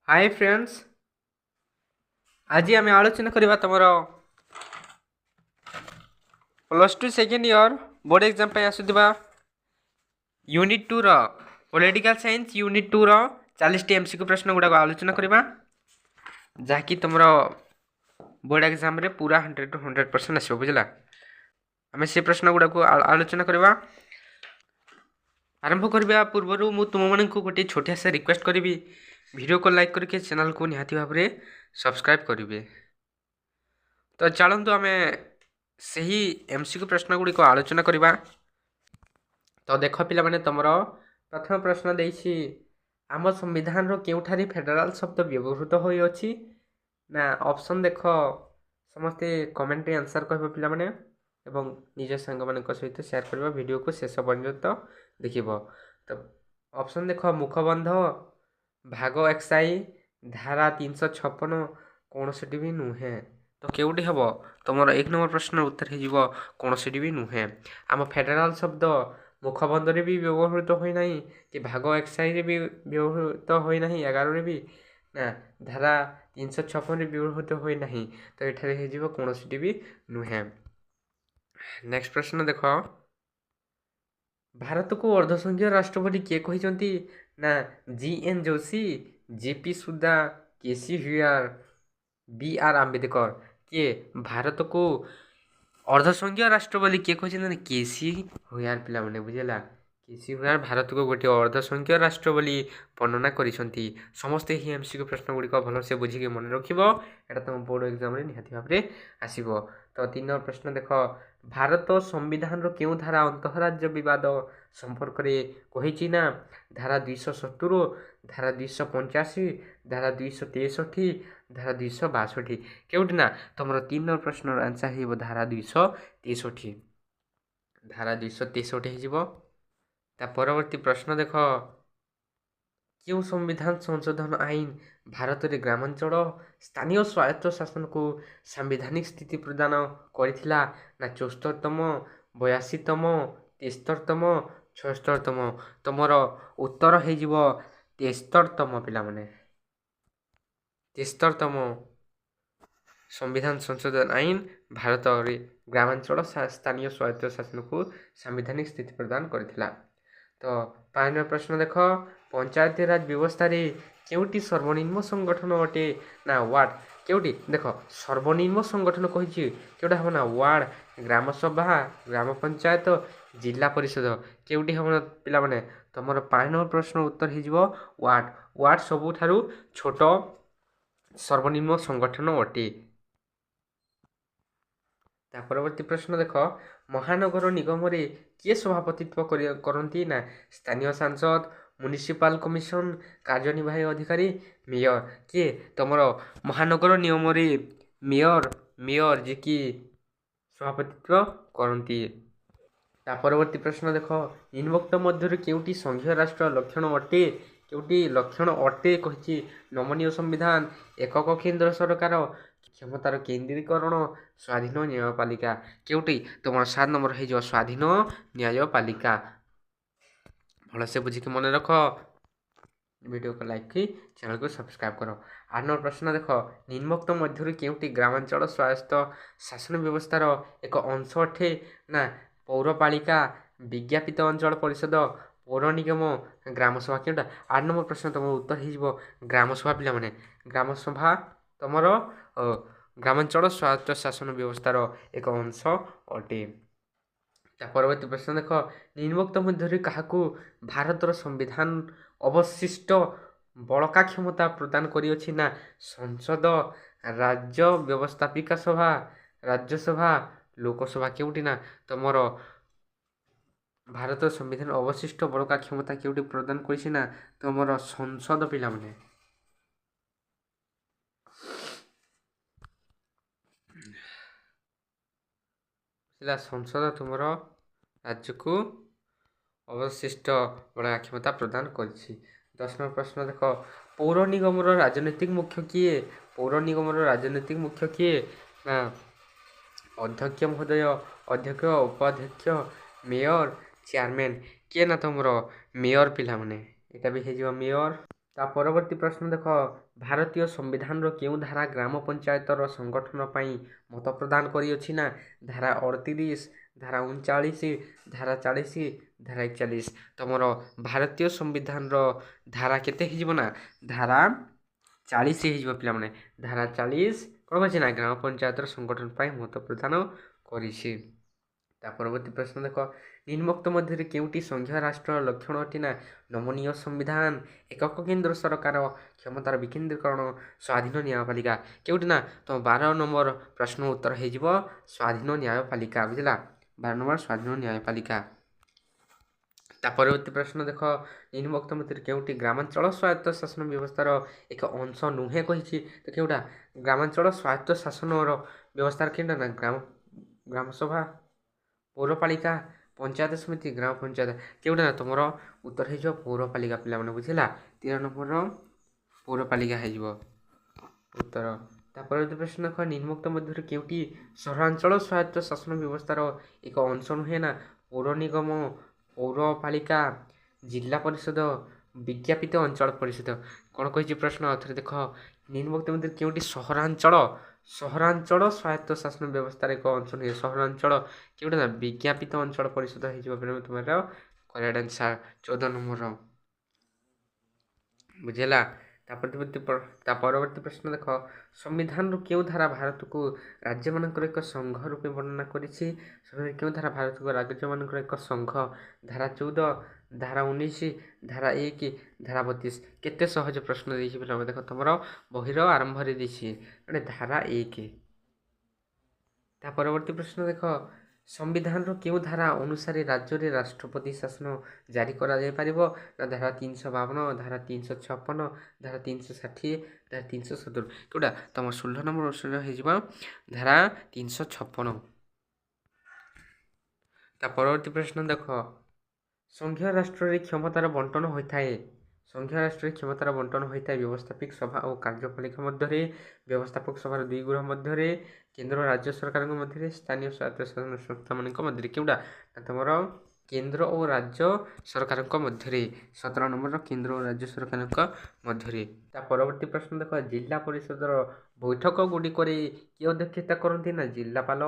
Hi friends, आज आम आलोचना करवा तुम +2 सेकेंड इयर बोर्ड एग्जाम पे आसुवा unit 2 political science unit 2 40 MCQ प्रश्न गुड़ाक आलोचना करवा जहाँकि तुम बोर्ड एग्जाम रे पूरा 100 to 100% आसो बुझला। आम से प्रश्न गुड़ाक आलोचना करवा। आरंभ करने पूर्वर मु तुम मानक गोटे छोटिया सा रिक्वेस्ट करी वीडियो को लाइक करके चैनल को निहाती भाव में सब्सक्राइब करेंगे। तो चलतु आम से ही एमसीक्यू प्रश्न गुड़िक आलोचना करवा। तो देख पिला माने तुम प्रथम प्रश्न देछि आम संविधान रो केउठारी फेडरल शब्द व्यवहृत होई अछि ना ऑप्शन देख समस्ते कमेंट आंसर कहबो पिला माने एवं निज संग मानक सहित शेयर करबा वीडियो को शेष पर्यंत देखिबो। तो ऑप्शन देख मुखबंध भाग एक्साई धारा 356 कौन से भी नुहे। तो केउटी हम तुम एक नंबर प्रश्न उत्तर हो कौन से भी नुहे। आम फेडरल शब्द मुखबंध रे भी व्यवहृत होना कि भाग एक्साई भी व्यवहृत होना 11 भी ना धारा 356 व्यवहृत होना। तो ये कौन से भी नुहे। नेक्स्ट प्रश्न देख भारत को अर्धसंघीय राष्ट्रपति किए कहते ना GN जोशी, JP सुद्धा, KC व्यास, BR आम्बेडकर। किए भारत को अर्धसंघीय राष्ट्रपति किए कहते KC व्यास पिला माने बुझेला। KC व्यास भारत को गोटे अर्धसंघीय राष्ट्र बोली वर्णना करिसंती। समस्ते ही एमसीक्यू प्रश्न गुड़िक भल से बुझिके मन रखिबो। एटा तुम बोर्ड एग्जाम रे निहाती भाव में आसीबो। तो 3 नंबर प्रश्न देख भारत संविधान रो केउ धारा अंतःराज्य विवाद संपर्क रे कहिछि ना धारा 270, धारा 285, धारा 263, धारा 262 केउटी ना तुम 3 नंबर प्रश्न आंसर हेबो धारा 263। धारा 263 हेजिबो। ता परवर्ती प्रश्न देख क्यों संविधान संशोधन आईन भारत रे ग्रामांचल स्थानीय स्वायत्त शासन को संवैधानिक स्थिति प्रदान करिथिला ना 74तम, 82तम, 73तम, 76तम। तुमर उत्तर हेजिबो 73तम पिला माने 73तम संविधान संशोधन आईन भारत रे ग्रामांचल स्थानीय स्वायत्त शासन को संवैधानिक स्थिति प्रदान करिथिला। तो 5 नंबर प्रश्न देख पंचायती राज व्यवस्था रे केउटी सर्वनिम्न संगठन अटे ना वार्ड। केउटी देख सर्वनिम्न संगठन कहिछि केउटा हम ना वार्ड, ग्राम सभा, ग्राम पंचायत, जिला परिषद। केउटी हम पिला माने तुमर 5 नंबर प्रश्न उत्तर हेजिबो वार्ड। वार्ड सबुठारु छोट सर्वनिम्न संगठन अटे। परवर्ती प्रश्न देख महानगर निगम रे किए सभापतित्व करती ना स्थानीय सांसद, म्युनिसिपल कमिशन, कार्यनिर्वाही अधिकारी, मेयर। किए तुम महानगर निगम रे मेयर जी की सभापतित्व करती। परवर्ती प्रश्न देख निम्नोक्त मध्य केउटी संघीय राष्ट्र लक्षण अटे केउटी लक्षण अटे कहिछि नमनीय संविधान, एकक केंद्र सरकार, क्षमतार केंद्रीकरण, स्वाधीन न्यायपालिका। केउटी तुम 7 नंबर हो स्वाधीन न्यायपालिका। भल से बुझिक मन रख। वीडियो को लाइक की चैनल को सब्सक्राइब करो। 8 नंबर प्रश्न देख निम्नोक्त मध्य केउटी ग्रामांचल स्वायत्त शासन व्यवस्थार एक अंश अटे ना पौरपालिका, विज्ञापित अंचल परिषद, पौर निगम, ग्राम सभा। केउटा 8 नंबर प्रश्न तुम उत्तर हो ग्राम सभा पिला माने ग्राम सभा तुमर ग्रामांचल स्वायत्त शासन व्यवस्थार एक अंश अटे। परवर्ती प्रश्न देख निम्नोक्त मध्य काहाकू भारतर संविधान अवशिष्ट बड़का क्षमता प्रदान करियोछि ना संसद, राज्य व्यवस्थापिका सभा, राज्यसभा, लोकसभा। केउटी ना तुमर भारत संविधान अवशिष्ट बड़का क्षमता केउटी प्रदान करिछि ना तुमर संसद पिला माने। संसद तुमर राज्य को अवशिष्ट बड़ा क्षमता प्रदान करिछि। 10 नंबर प्रश्न देख पौर निगम राजनैतिक मुख्य किए। पौर निगम राजनैतिक मुख्य किए ना अध्यक्ष महोदय, अध्यक्ष, उपाध्यक्ष, मेयर, चेयरमैन। किए ना तुमर मेयर पिला माने एटा भी हेजिबो मेयर। ତା ପରବର୍ତ୍ତୀ ପ୍ରଶ୍ନ ଦେଖ ଭାରତୀୟ ସମ୍ବିଧାନର କେଉଁ ଧାରା ଗ୍ରାମ ପଞ୍ଚାୟତର ସଂଗଠନ ପାଇଁ ମତ ପ୍ରଦାନ କରିଅଛି ନା ଧାରା 38, ଧାରା 39, ଧାରା 40, ଧାରା 41। ତମର ଭାରତୀୟ ସମ୍ବିଧାନର ଧାରା କେତେ ହେଇଯିବ ନା ଧାରା 40 ହେଇଯିବ ପିଲାମାନେ। ଧାରା 40 କ'ଣ ଅଛି ନା ଗ୍ରାମ ପଞ୍ଚାୟତର ସଂଗଠନ ପାଇଁ ମତ ପ୍ରଦାନ କରିଛି। ତା ପରବର୍ତ୍ତୀ ପ୍ରଶ୍ନ ଦେଖ ନିମ୍ନୋକ୍ତ ମଧ୍ୟରେ କେଉଁଟି ସଂଘୀୟ ରାଷ୍ଟ୍ରର ଲକ୍ଷଣ ଅଟେ ନା ନମନୀୟ ସମ୍ବିଧାନ, ଏକକ କେନ୍ଦ୍ର ସରକାର, କ୍ଷମତାର ବିକେନ୍ଦ୍ରୀକରଣ, ସ୍ୱାଧୀନ ନ୍ୟାୟପାଳିକା। କେଉଁଟି ନା ତ 12 ନମ୍ବର ପ୍ରଶ୍ନ ଉତ୍ତର ହେଇଯିବ ସ୍ୱାଧୀନ ନ୍ୟାୟପାଳିକା। ବୁଝିଲା 12 ନମ୍ବର ସ୍ୱାଧୀନ ନ୍ୟାୟପାଳିକା। ତା ପରବର୍ତ୍ତୀ ପ୍ରଶ୍ନ ଦେଖ ନିମ୍ନୋକ୍ତ ମଧ୍ୟରେ କେଉଁଟି ଗ୍ରାମାଞ୍ଚଳ ସ୍ୱାୟତ୍ତ ଶାସନ ବ୍ୟବସ୍ଥାର ଏକ ଅଂଶ ନୁହେଁ କହିଛି। ତ କେଉଁଟା ଗ୍ରାମାଞ୍ଚଳ ସ୍ୱାୟତ୍ତ ଶାସନର ବ୍ୟବସ୍ଥାର କେଉଁଟା ନା ଗ୍ରାମସଭା, ପୌରପାଳିକା, ପଞ୍ଚାୟତ ସମିତି, ଗ୍ରାମ ପଞ୍ଚାୟତ। କେଉଁଟା ନା ତୁମର ଉତ୍ତର ହେଇଯିବ ପୌରପାଳିକା ପିଲାମାନେ। ବୁଝିଲା 13 ନମ୍ବରର ପୌରପାଳିକା ହେଇଯିବ ଉତ୍ତର। ତା ପରବର୍ତ୍ତୀ ପ୍ରଶ୍ନ ଦେଖ ନିମ୍ନୋକ୍ତ ମଧ୍ୟରୁ କେଉଁଟି ସହରାଞ୍ଚଳ ସ୍ୱାୟତ୍ତ ଶାସନ ବ୍ୟବସ୍ଥାର ଏକ ଅଂଶ ନୁହେଁ ନା ପୌର ନିଗମ, ପୌରପାଳିକା, ଜିଲ୍ଲା ପରିଷଦ, ବିଜ୍ଞାପିତ ଅଞ୍ଚଳ ପରିଷଦ। କ'ଣ କହିଛି ପ୍ରଶ୍ନ ଥରେ ଦେଖ ନିମ୍ନୋକ୍ତ ମଧ୍ୟରେ କେଉଁଟି ସହରାଞ୍ଚଳ ସ୍ୱାୟତ୍ତ ଶାସନ ବ୍ୟବସ୍ଥାର ଏକ ଅଂଶ ନୁହେଁ। ସହରାଞ୍ଚଳ କେଉଁଟା ନା ବିଜ୍ଞାପିତ ଅଞ୍ଚଳ ପରିଷଦ ହେଇଯିବ ତୁମର କରେକ୍ଟ ଆନ୍ସର 14 ନମ୍ବର। ବୁଝିଲା ତା ପରବର୍ତ୍ତୀ ପ୍ରଶ୍ନ ଦେଖ ସମ୍ବିଧାନରୁ କେଉଁ ଧାରା ଭାରତକୁ ରାଜ୍ୟମାନଙ୍କର ଏକ ସଂଘ ରୂପେ ବର୍ଣ୍ଣନା କରିଛି। କେଉଁ ଧାରା ଭାରତକୁ ରାଜ୍ୟମାନଙ୍କର ଏକ ସଂଘ ଧାରା 14, ଧାରା 19, ଧାରା 1, ଧାରା 32। କେତେ ସହଜ ପ୍ରଶ୍ନ ଦେଇଛି ପିଲାମାନେ ଦେଖ ତୁମର ବହିର ଆରମ୍ଭରେ ଦେଇଛି ମାନେ ଧାରା 1। ତା ପରବର୍ତ୍ତୀ ପ୍ରଶ୍ନ ଦେଖ ସମ୍ବିଧାନର କେଉଁ ଧାରା ଅନୁସାରେ ରାଜ୍ୟରେ ରାଷ୍ଟ୍ରପତି ଶାସନ ଜାରି କରାଯାଇପାରିବ ନା ଧାରା 352, ଧାରା 356, ଧାରା 360, ଧାରା 370। କେଉଁଟା ତୁମ 16 ନମ୍ବର ପ୍ରଶ୍ନ ହେଇଯିବ ଧାରା 356। ତା ପରବର୍ତ୍ତୀ ପ୍ରଶ୍ନ ଦେଖ ସଂଘୀୟ ରାଷ୍ଟ୍ରରେ କ୍ଷମତାର ବଣ୍ଟନ ହୋଇଥାଏ। ସଂଘୀୟ ରାଷ୍ଟ୍ରରେ କ୍ଷମତାର ବଣ୍ଟନ ହୋଇଥାଏ ବ୍ୟବସ୍ଥାପିକ ସଭା ଓ କାର୍ଯ୍ୟପାଳିକା ମଧ୍ୟରେ, ବ୍ୟବସ୍ଥାପକ ସଭାର ଦୁଇ ଗୃହ ମଧ୍ୟରେ, କେନ୍ଦ୍ର ଓ ରାଜ୍ୟ ସରକାରଙ୍କ ମଧ୍ୟରେ, ସ୍ଥାନୀୟ ସ୍ୱାୟତ୍ତ ଶାସନ ସଂସ୍ଥାମାନଙ୍କ ମଧ୍ୟରେ। କେଉଁଟା ତୁମର କେନ୍ଦ୍ର ଓ ରାଜ୍ୟ ସରକାରଙ୍କ ମଧ୍ୟରେ 17 ନମ୍ବରର କେନ୍ଦ୍ର ଓ ରାଜ୍ୟ ସରକାରଙ୍କ ମଧ୍ୟରେ। ତା ପରବର୍ତ୍ତୀ ପ୍ରଶ୍ନ ଦେଖ ଜିଲ୍ଲା ପରିଷଦର ବୈଠକ ଗୁଡ଼ିକରେ କିଏ ଅଧ୍ୟକ୍ଷତା କରନ୍ତି ନା ଜିଲ୍ଲାପାଳ,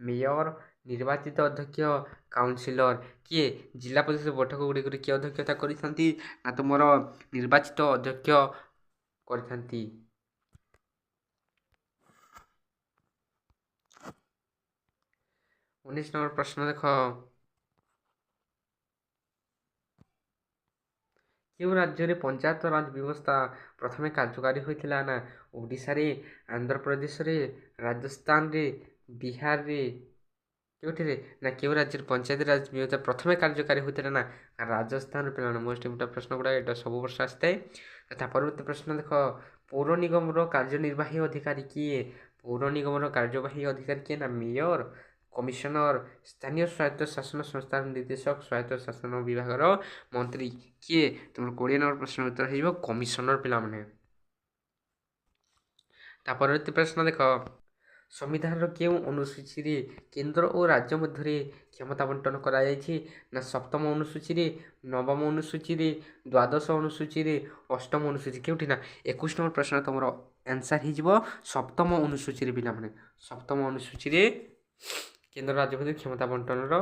ମେୟର, ନିର୍ବାଚିତ ଅଧ୍ୟକ୍ଷ, କାଉନସିଲର। କିଏ ଜିଲ୍ଲା ପରିଷଦ ବୈଠକ ଗୁଡ଼ିକରେ କିଏ ଅଧ୍ୟକ୍ଷତା କରିଥାନ୍ତି ନା ତୁମର ନିର୍ବାଚିତ ଅଧ୍ୟକ୍ଷ କରିଥାନ୍ତି। 19 ନମ୍ବର ପ୍ରଶ୍ନ ଦେଖ କେଉଁ ରାଜ୍ୟରେ ପଞ୍ଚାୟତ ରାଜ ବ୍ୟବସ୍ଥା ପ୍ରଥମେ କାର୍ଯ୍ୟକାରୀ ହୋଇଥିଲା ନା ଓଡ଼ିଶାରେ, ଆନ୍ଧ୍ରପ୍ରଦେଶରେ, ରାଜସ୍ଥାନରେ, ବିହାରରେ। କେଉଁଠିରେ ନା କେଉଁ ରାଜ୍ୟରେ ପଞ୍ଚାୟତ ରାଜ ବ୍ୟବସ୍ଥା ପ୍ରଥମେ କାର୍ଯ୍ୟକାରୀ ହୋଇଥିଲା ନା ରାଜସ୍ଥାନରେ। ପିଲାମାନେ ମୋଷ୍ଟ ଇମ୍ପୋର୍ଟାଣ୍ଟ ପ୍ରଶ୍ନ ଗୁଡ଼ା ଏଇଟା ସବୁ ବର୍ଷ ଆସିଥାଏ। ତା ପରବର୍ତ୍ତୀ ପ୍ରଶ୍ନ ଦେଖ ପୌର ନିଗମର କାର୍ଯ୍ୟନିର୍ବାହୀ ଅଧିକାରୀ କିଏ। ପୌର ନିଗମର କାର୍ଯ୍ୟବାହୀ ଅଧିକାରୀ କିଏ ନା ମେୟର, କମିଶନର, ସ୍ଥାନୀୟ ସ୍ୱାୟତ୍ତ ଶାସନ ସଂସ୍ଥାର ନିର୍ଦ୍ଦେଶକ, ସ୍ୱାୟତ୍ତ ଶାସନ ବିଭାଗର ମନ୍ତ୍ରୀ। କିଏ ତୁମର 20 ନମ୍ବର ପ୍ରଶ୍ନ ଉତ୍ତର ହେଇଯିବ କମିଶନର ପିଲାମାନେ। ତା ପରବର୍ତ୍ତୀ ପ୍ରଶ୍ନ ଦେଖ ସମ୍ବିଧାନର କେଉଁ ଅନୁସୂଚୀରେ କେନ୍ଦ୍ର ଓ ରାଜ୍ୟ ମଧ୍ୟରେ କ୍ଷମତା ବଣ୍ଟନ କରାଯାଇଛି ନା 7ମ ଅନୁସୂଚୀରେ, 9ମ ଅନୁସୂଚୀରେ, ଦ୍ୱାଦଶ ଅନୁସୂଚୀରେ, 8ମ ଅନୁସୂଚୀ। କେଉଁଠି ନା 21 ନମ୍ବର ପ୍ରଶ୍ନ ତୁମର ଆନ୍ସର ହେଇଯିବ 7ମ ଅନୁସୂଚୀରେ ପିଲାମାନେ। 7ମ ଅନୁସୂଚୀରେ କେନ୍ଦ୍ର ରାଜ୍ୟ ମଧ୍ୟରେ କ୍ଷମତା ବଣ୍ଟନର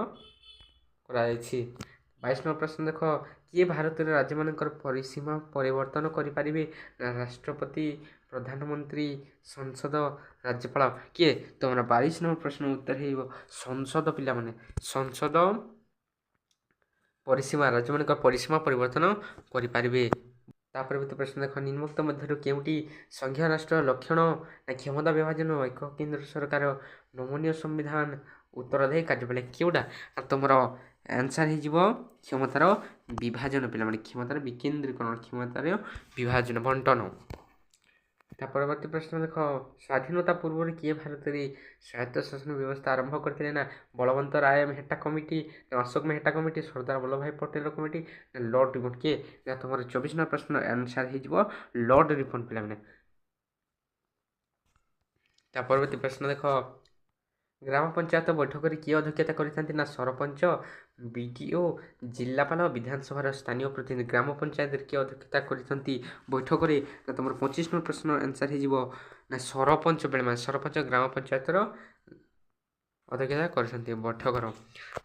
କରାଯାଇଛି। 22 ନମ୍ବର ପ୍ରଶ୍ନ ଦେଖ କିଏ ଭାରତରେ ରାଜ୍ୟମାନଙ୍କର ପରିସୀମା ପରିବର୍ତ୍ତନ କରିପାରିବେ ନା ରାଷ୍ଟ୍ରପତି, ପ୍ରଧାନମନ୍ତ୍ରୀ, ସଂସଦ, ରାଜ୍ୟପାଳ। କିଏ ତୁମର 22 ନମ୍ବର ପ୍ରଶ୍ନ ଉତ୍ତର ହେଇଯିବ ସଂସଦ ପିଲାମାନେ। ସଂସଦ ପରିସୀମା ରାଜ୍ୟମାନଙ୍କର ପରିସୀମା ପରିବର୍ତ୍ତନ କରିପାରିବେ। ତା ପରବର୍ତ୍ତୀ ପ୍ରଶ୍ନ ଦେଖ ନିମ୍ନୋକ୍ତ ମଧ୍ୟରୁ କେଉଁଟି ସଂଘୀୟ ରାଷ୍ଟ୍ରର ଲକ୍ଷଣ ନା କ୍ଷମତା ବିଭାଜନ, ଏକକ କେନ୍ଦ୍ର ସରକାର, ନମନୀୟ ସମ୍ବିଧାନ, ଉତ୍ତରାଧାୟୀ କାର୍ଯ୍ୟପାଳିକା। କେଉଁଟା ତୁମର ଆନ୍ସର ହେଇଯିବ କ୍ଷମତାର ବିଭାଜନ ପିଲାମାନେ। କ୍ଷମତାର ବିକେନ୍ଦ୍ରୀକରଣ, କ୍ଷମତାର ବିଭାଜନ ବଣ୍ଟନ। ତା ପରବର୍ତ୍ତୀ ପ୍ରଶ୍ନ ଦେଖ ସ୍ୱାଧୀନତା ପୂର୍ବରୁ କିଏ ଭାରତରେ ସ୍ୱାୟତ୍ତ ଶାସନ ବ୍ୟବସ୍ଥା ଆରମ୍ଭ କରିଥିଲେ ନା Balwant Rai Mehta committee, Ashok Mehta committee, Sardar Vallabhbhai Patel committee, Lord Ripon. କିଏ ନା ତୁମର 24 ନମ୍ବର ପ୍ରଶ୍ନ ଆନ୍ସର ହେଇଯିବ ଲର୍ଡ ରିପନ ପିଲାମାନେ। ତା ପରବର୍ତ୍ତୀ ପ୍ରଶ୍ନ ଦେଖ ଗ୍ରାମ ପଞ୍ଚାୟତ ବୈଠକରେ କିଏ ଅଧ୍ୟକ୍ଷତା କରିଥାନ୍ତି ନା ସରପଞ୍ଚ, ବିଡିଓ, ଜିଲ୍ଲାପାଳ, ବିଧାନସଭାର ସ୍ଥାନୀୟ ପ୍ରତିନିଧି। ଗ୍ରାମ ପଞ୍ଚାୟତରେ କିଏ ଅଧ୍ୟକ୍ଷତା କରିଥାନ୍ତି ବୈଠକରେ ନା ତୁମର 25 ନମ୍ବର ପ୍ରଶ୍ନର ଆନ୍ସର୍ ହେଇଯିବ ନା ସରପଞ୍ଚ ବେଳମାନେ ସରପଞ୍ଚ ଗ୍ରାମ ପଞ୍ଚାୟତର ଅଧ୍ୟକ୍ଷତା କରିଛନ୍ତି ବୈଠକର।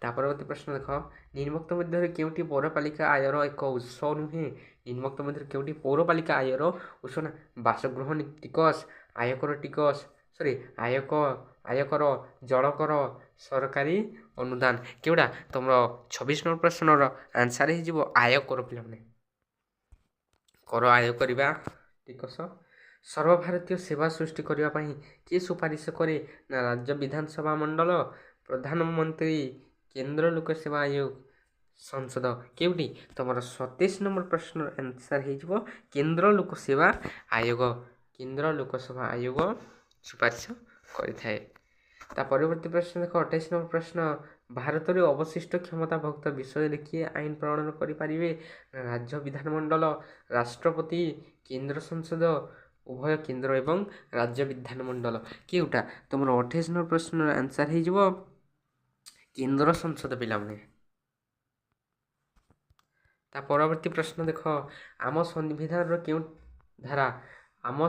ତା ପରବର୍ତ୍ତୀ ପ୍ରଶ୍ନ ଦେଖ ନିମ୍ନୋକ୍ତ ମଧ୍ୟରେ କେଉଁଟି ପୌରପାଳିକା ଆୟର ଏକ ଉତ୍ସ ନୁହେଁ? ନିମ୍ନୋକ୍ତ ମଧ୍ୟରେ କେଉଁଟି ପୌରପାଳିକା ଆୟର ଉତ୍ସ ନା ବାସଗୃହ ଟିକସ, ଆୟକର ଟିକସ ଆୟକର, ଜଳକର, ସରକାରୀ ଅନୁଦାନ। କେଉଁଟା ତୁମର 26 ନମ୍ବର ପ୍ରଶ୍ନର ଆନ୍ସର୍ ହେଇଯିବ ଆୟକର ପିଲାମାନେ। କର ଆୟ କରିବା ଟିକସ। ସର୍ବଭାରତୀୟ ସେବା ସୃଷ୍ଟି କରିବା ପାଇଁ କିଏ ସୁପାରିଶ କରେ ନା ରାଜ୍ୟ ବିଧାନସଭା ମଣ୍ଡଳ, ପ୍ରଧାନମନ୍ତ୍ରୀ, କେନ୍ଦ୍ର ଲୋକସେବା ଆୟୋଗ, ସଂସଦ। କେଉଁଠି ତୁମର 27 ନମ୍ବର ପ୍ରଶ୍ନର ଆନ୍ସର୍ ହେଇଯିବ କେନ୍ଦ୍ର ଲୋକସେବା ଆୟୋଗ। କେନ୍ଦ୍ର ଲୋକସେବା ଆୟୋଗ ସୁପାରିଶ କରିଥାଏ। ତା ପରବର୍ତ୍ତୀ ପ୍ରଶ୍ନ ଦେଖ 28 ନମ୍ବର ପ୍ରଶ୍ନ ଭାରତରେ ଅବଶିଷ୍ଟ କ୍ଷମତା ଭକ୍ତ ବିଷୟରେ କିଏ ଆଇନ ପ୍ରଣୟନ କରିପାରିବେ? ରାଜ୍ୟ ବିଧାନମଣ୍ଡଳ, ରାଷ୍ଟ୍ରପତି, କେନ୍ଦ୍ର ସଂସଦ, ଉଭୟ କେନ୍ଦ୍ର ଏବଂ ରାଜ୍ୟ ବିଧାନମଣ୍ଡଳ। କେଉଁଟା ତୁମର 28 ନମ୍ବର ପ୍ରଶ୍ନର ଆନ୍ସର୍ ହେଇଯିବ କେନ୍ଦ୍ର ସଂସଦ ପିଲାମାନେ। ତା ପରବର୍ତ୍ତୀ ପ୍ରଶ୍ନ ଦେଖ ଆମ ସମ୍ବିଧାନର କେଉଁ ଧାରା ଆମ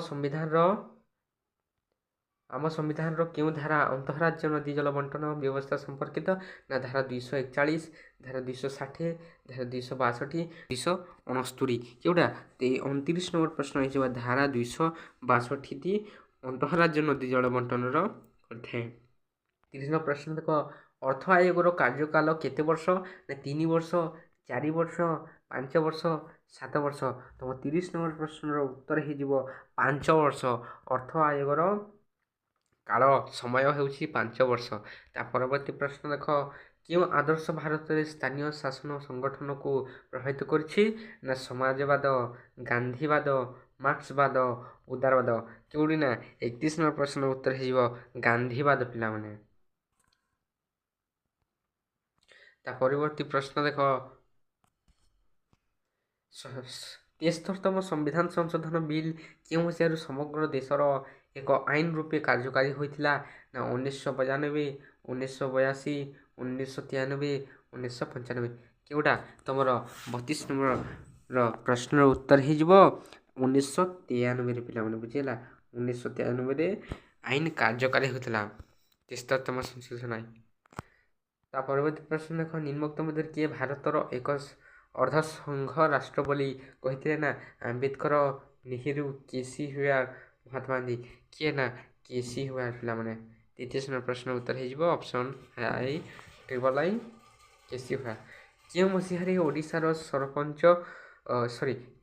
ସମ୍ବିଧାନର କେଉଁ ଧାରା ଅନ୍ତଃରାଜ୍ୟ ନଦୀ ଜଳ ବଣ୍ଟନ ବ୍ୟବସ୍ଥା ସମ୍ପର୍କିତ ନା ଧାରା 241, ଧାରା 260, ଧାରା 262, 269। କେଉଁଟା 29 ନମ୍ବର ପ୍ରଶ୍ନ ହେଇଯିବ ଧାରା 262ଟି ଅନ୍ତଃରାଜ୍ୟ ନଦୀ ଜଳ ବଣ୍ଟନର କରିଥାଏ। 30 ନମ୍ବର ପ୍ରଶ୍ନ ଦେଖ ଅର୍ଥ ଆୟୋଗର କାର୍ଯ୍ୟକାଳ କେତେ ବର୍ଷ ନା 3 ବର୍ଷ, 4 ବର୍ଷ, 5 ବର୍ଷ, 7 ବର୍ଷ। ତମ 30 ନମ୍ବର ପ୍ରଶ୍ନର ଉତ୍ତର ହେଇଯିବ 5 ବର୍ଷ। ଅର୍ଥ ଆୟୋଗର କାଳ ସମୟ ହେଉଛି 5 ବର୍ଷ। ତା ପରବର୍ତ୍ତୀ ପ୍ରଶ୍ନ ଦେଖ କେଉଁ ଆଦର୍ଶ ଭାରତରେ ସ୍ଥାନୀୟ ଶାସନ ସଂଗଠନକୁ ପ୍ରଭାବିତ କରିଛି ନା ସମାଜବାଦ, ଗାନ୍ଧୀବାଦ, ମାର୍କ୍ସବାଦ, ଉଦାରବାଦ। କେଉଁଠି ନା 31 ନମ୍ବର ପ୍ରଶ୍ନର ଉତ୍ତର ହେଇଯିବ ଗାନ୍ଧୀବାଦ ପିଲାମାନେ। ତା ପରବର୍ତ୍ତୀ ପ୍ରଶ୍ନ ଦେଖ 73ତମ ସମ୍ବିଧାନ ସଂଶୋଧନ ବିଲ୍ କେଉଁ ମସିହାରୁ ସମଗ୍ର ଦେଶର ଏକ ଆଇନ ରୂପେ କାର୍ଯ୍ୟକାରୀ ହୋଇଥିଲା ନା 1992, 1982, 1993, 1995। କେଉଁଟା ତୁମର 32 ନମ୍ବରର ପ୍ରଶ୍ନର ଉତ୍ତର ହେଇଯିବ 1993ରେ ପିଲାମାନେ ବୁଝିହେଲା। 1993ରେ ଆଇନ କାର୍ଯ୍ୟକାରୀ ହୋଇଥିଲା 73ତମ ସଂଶୋଧନ ଆଇନ। ତା ପରବର୍ତ୍ତୀ ପ୍ରଶ୍ନ ଦେଖ ନିମ୍ନୋକ୍ତ ମଧ୍ୟରେ କିଏ ଭାରତର ଏକ ଅର୍ଦ୍ଧ ସଂଘ ରାଷ୍ଟ୍ର ବୋଲି କହିଥିଲେ ନା ଆମ୍ବେଦକର, ନେହେରୁ, କେସି ହ୍ୱେୟାର, ମହାତ୍ମା ଗାନ୍ଧୀ। କିଏ ନା କେସି ହ୍ୱେୟାର ପିଲାମାନେ। 33 ନମ୍ବର ପ୍ରଶ୍ନ ଉତ୍ତର ହେଇଯିବ ଅପସନ୍ I କେସି ହ୍ୱେୟାର। କେଉଁ ମସିହାରେ ଓଡ଼ିଶାର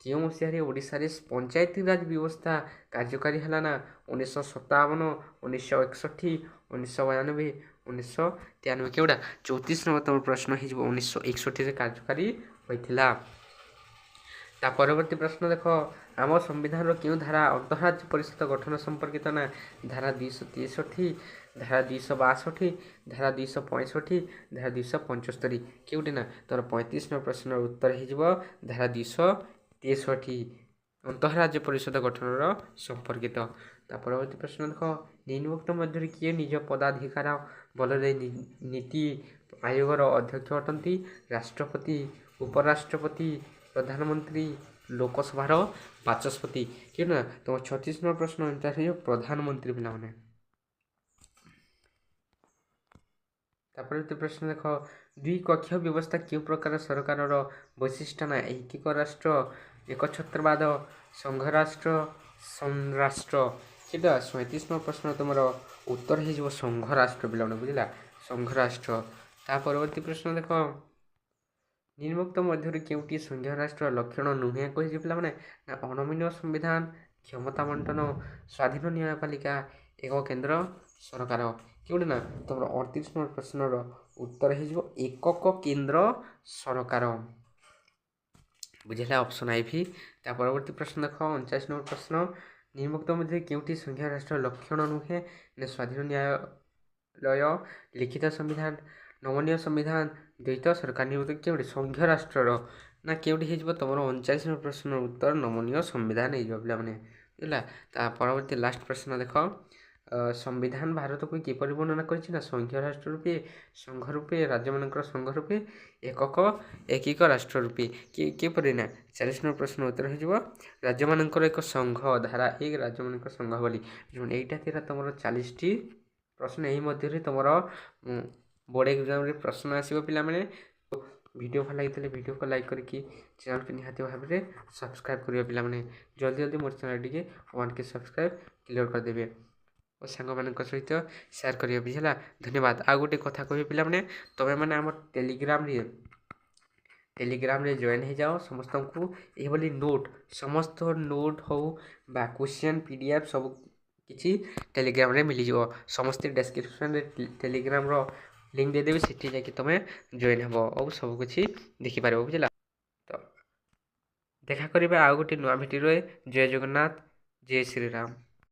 କେଉଁ ମସିହାରେ ଓଡ଼ିଶାରେ ପଞ୍ଚାୟତିରାଜ ବ୍ୟବସ୍ଥା କାର୍ଯ୍ୟକାରୀ ହେଲା ନା 1957, 1961, 1992, 1993। କେଉଁଟା 34 ନମ୍ବର ତମ ପ୍ରଶ୍ନ ହେଇଯିବ 1961ରେ କାର୍ଯ୍ୟକାରୀ ହୋଇଥିଲା। ତା ପରବର୍ତ୍ତୀ ପ୍ରଶ୍ନ ଦେଖ ଆମ ସମ୍ବିଧାନର କେଉଁ ଧାରା ଅନ୍ତଃରାଜ୍ୟ ପରିଷଦ ଗଠନ ସମ୍ପର୍କିତ ନା ଧାରା 263, ଧାରା 262, ଧାରା 265, ଧାରା 275। କେଉଁଠି ନା ତୋର 35 ନମ୍ବର ପ୍ରଶ୍ନର ଉତ୍ତର ହେଇଯିବ ଧାରା 263 ଅନ୍ତଃରାଜ୍ୟ ପରିଷଦ ଗଠନର ସମ୍ପର୍କିତ। ତା ପରବର୍ତ୍ତୀ ପ୍ରଶ୍ନ ଦେଖ ନିମ୍ନୋକ୍ତ ମଧ୍ୟରେ କିଏ ନିଜ ପଦାଧିକାର ବଳରେ ନୀତି ଆୟୋଗର ଅଧ୍ୟକ୍ଷ ଅଟନ୍ତି? ରାଷ୍ଟ୍ରପତି, ଉପରାଷ୍ଟ୍ରପତି, ପ୍ରଧାନମନ୍ତ୍ରୀ, ଲୋକସଭାର ବାଚସ୍ପତି। କେଉଁ ନା ତୁମ 36 ନମ୍ବର ପ୍ରଶ୍ନ ଆନ୍ସର୍ ହେଇଯିବ ପ୍ରଧାନମନ୍ତ୍ରୀ ପିଲାମାନେ। ତାପରେ ପ୍ରଶ୍ନ ଦେଖ ଦ୍ୱିକକ୍ଷ ବ୍ୟବସ୍ଥା କେଉଁ ପ୍ରକାର ସରକାରର ବୈଶିଷ୍ଟ୍ୟ ନା ଐକିକ ରାଷ୍ଟ୍ର, ଏକଛତ୍ରବାଦ, ସଂଘରାଷ୍ଟ୍ର, ସଂରାଷ୍ଟ୍ର। ସେଇଟା 37 ନମ୍ବର ପ୍ରଶ୍ନ ତୁମର ଉତ୍ତର ହେଇଯିବ ସଂଘରାଷ୍ଟ୍ର ପିଲାମାନେ ବୁଝିଲା ସଂଘରାଷ୍ଟ୍ର। ତା ପରବର୍ତ୍ତୀ ପ୍ରଶ୍ନ ଦେଖ ନିମ୍ନୋକ୍ତ ମଧ୍ୟରୁ କେଉଁଟି ସଂଘୀୟ ରାଷ୍ଟ୍ର ଲକ୍ଷଣ ନୁହେଁ କହିଛି ପିଲାମାନେ ନା ଅନମନୀୟ ସମ୍ବିଧାନ, କ୍ଷମତା ବଣ୍ଟନ, ସ୍ୱାଧୀନ ନ୍ୟାୟପାଳିକା, ଏକ କେନ୍ଦ୍ର ସରକାର। କେଉଁଠି ନା ତୁମର 38 ନମ୍ବର ପ୍ରଶ୍ନର ଉତ୍ତର ହେଇଯିବ ଏକକ କେନ୍ଦ୍ର ସରକାର ବୁଝିଲା ଅପସନ୍ IV। ତା ପରବର୍ତ୍ତୀ ପ୍ରଶ୍ନ ଦେଖ 49 ନମ୍ବର ପ୍ରଶ୍ନ ନିମ୍ନୋକ୍ତ ମଧ୍ୟରେ କେଉଁଟି ସଂଘୀୟ ରାଷ୍ଟ୍ର ଲକ୍ଷଣ ନୁହେଁ ନା ସ୍ୱାଧୀନ ନ୍ୟାୟାଳୟ, ଲିଖିତ ସମ୍ବିଧାନ, ନମନୀୟ ସମ୍ବିଧାନ, ଦ୍ୱୈତ ସରକାର। ନିମ୍ନୋକ୍ତ କେଉଁଠି ସଂଘୀୟ ରାଷ୍ଟ୍ରର ନା କେଉଁଠି ହେଇଯିବ ତୁମର 39 ନମ୍ବର ପ୍ରଶ୍ନର ଉତ୍ତର ନମନୀୟ ସମ୍ବିଧାନ ହେଇଯିବ ପିଲାମାନେ ବୁଝିଲା। ତା ପରବର୍ତ୍ତୀ ଲାଷ୍ଟ ପ୍ରଶ୍ନ ଦେଖ ସମ୍ବିଧାନ ଭାରତକୁ କିପରି ବର୍ଣ୍ଣନା କରିଛି ନା ସଂଘୀୟ ରାଷ୍ଟ୍ର ରୂପେ, ସଂଘ ରୂପେ, ରାଜ୍ୟମାନଙ୍କର ସଂଘ ରୂପେ, ଏକିକ ରାଷ୍ଟ୍ର ରୂପେ। କିପରି ନା 40 ନମ୍ବର ପ୍ରଶ୍ନ ଉତ୍ତର ହେଇଯିବ ରାଜ୍ୟମାନଙ୍କର ଏକ ସଂଘ, ଧାରା 1 ରାଜ୍ୟମାନଙ୍କର ସଂଘ ବୋଲି। ଏଇଟା ଥିଲା ତୁମର 40ଟି ପ୍ରଶ୍ନ। ଏହି ମଧ୍ୟରେ ତୁମର ବୋର୍ଡ଼ ଏକ୍ଜାମ୍ରେ ପ୍ରଶ୍ନ ଆସିବ ପିଲାମାନେ। ଭିଡ଼ିଓ ଭଲ ଲାଗିଥିଲେ ଭିଡ଼ିଓକୁ ଲାଇକ୍ କରିକି ଚ୍ୟାନେଲ୍କୁ ନିହାତି ଭାବରେ ସବସ୍କ୍ରାଇବ୍ କରିବା ପିଲାମାନେ। ଜଲ୍ଦି ଜଲ୍ଦି ମୋର ଚ୍ୟାନେଲ୍ ଟିକେ 1K ସବସ୍କ୍ରାଇବ୍ କ୍ଲିୟର୍ କରିଦେବେ ଓ ସାଙ୍ଗମାନଙ୍କ ସହିତ ସେୟାର କରିବେ ବି ହେଲା। ଧନ୍ୟବାଦ। ଆଉ ଗୋଟେ କଥା କହିବି ପିଲାମାନେ, ତୁମେମାନେ ଆମ ଟେଲିଗ୍ରାମରେ ଜଏନ୍ ହେଇଯାଅ। ସମସ୍ତଙ୍କୁ ଏହିଭଳି ସମସ୍ତ ନୋଟ୍ ହଉ ବା କ୍ୱେଶ୍ଚନ୍ PDF ସବୁ କିଛି ଟେଲିଗ୍ରାମରେ ମିଳିଯିବ। ସମସ୍ତେ ଡେସ୍କ୍ରିପସନ୍ରେ ଟେଲିଗ୍ରାମର ଲିଙ୍କ୍ ଦେଇଦେବି, ସେଠି ଯାଇକି ତୁମେ ଜଏନ୍ ହେବ ଆଉ ସବୁକିଛି ଦେଖିପାରିବ ବୁଝିଲା। ତ ଦେଖା କରିବା ଆଉ ଗୋଟେ ନୂଆ ଭିଡ଼ିଓରେ। ଜୟ ଜଗନ୍ନାଥ, ଜୟ ଶ୍ରୀରାମ।